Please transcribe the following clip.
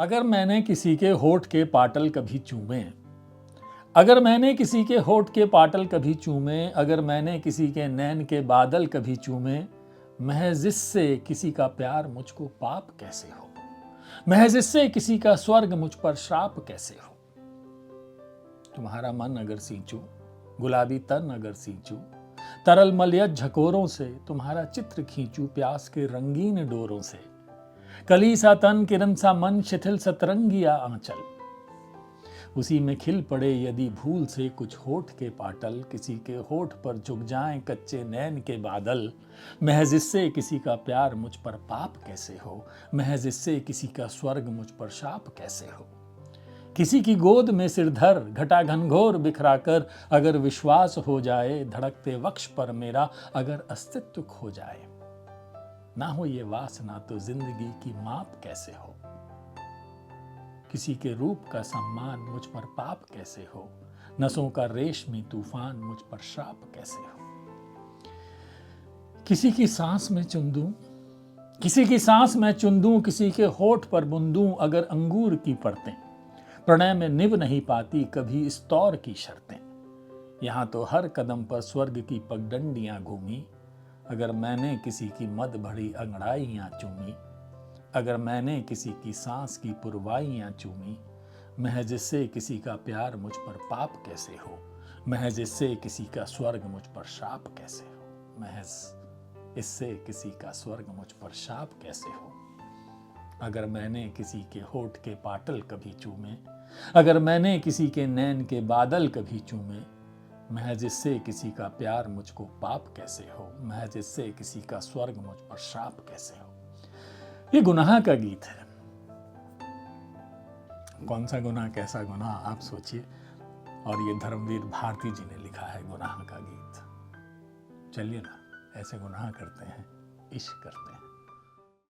अगर मैंने किसी के होठ के पाटल कभी चूमे, अगर मैंने किसी के होठ के पाटल कभी चूमे, अगर मैंने किसी के नैन के बादल कभी चूमे, महज इससे किसी का प्यार मुझको पाप कैसे हो, महज इससे किसी का स्वर्ग मुझ पर श्राप कैसे हो। तुम्हारा मन अगर सींचूं, गुलाबी तन अगर सींचूं, तरल मलयज झकोरों से तुम्हारा चित्र खींचूं, प्यास के रंगीन डोरों से कली सा तन किरण सा मन शिथिल सतरंगिया आंचल, उसी में खिल पड़े यदि भूल से कुछ होठ के पाटल, किसी के होठ पर झुक जाएं कच्चे नैन के बादल, महज इससे किसी का प्यार मुझ पर पाप कैसे हो, महज इससे किसी का स्वर्ग मुझ पर शाप कैसे हो। किसी की गोद में सिरधर घटा घनघोर बिखरा कर अगर विश्वास हो जाए, धड़कते वक्ष पर मेरा अगर अस्तित्व खो जाए, ना हो ये वासना तो जिंदगी की माप कैसे हो। किसी के रूप का सम्मान मुझ पर पाप कैसे हो, नसों का रेशमी तूफान मुझ पर श्राप कैसे हो। किसी की सांस में चुन दूं, किसी की सांस में चुन दूं, किसी के होठ पर बुंदूं अगर अंगूर की परतें, प्रणय में निभ नहीं पाती कभी इस तौर की शर्तें। यहां तो हर कदम पर स्वर्ग की पगडंडियां घूमी, अगर मैंने किसी की मद भरी अंगड़ाइयां चूमी, अगर मैंने किसी की सांस की पुरवाइयां चूमी, महज इससे किसी का प्यार मुझ पर पाप कैसे हो, महज इससे किसी का स्वर्ग मुझ पर शाप कैसे हो, महज इससे किसी का स्वर्ग मुझ पर शाप कैसे हो। अगर मैंने किसी के होठ के पाटल कभी चूमे, अगर मैंने किसी के नैन के बादल कभी चूमे, महज इससे किसी का प्यार मुझको पाप कैसे हो, महज इससे किसी का स्वर्ग मुझ पर शाप कैसे हो। ये गुनाह का गीत है। कौन सा गुनाह, कैसा गुनाह, आप सोचिए। और ये धर्मवीर भारती जी ने लिखा है गुनाह का गीत। चलिए ना, ऐसे गुनाह करते हैं, इश्क करते हैं।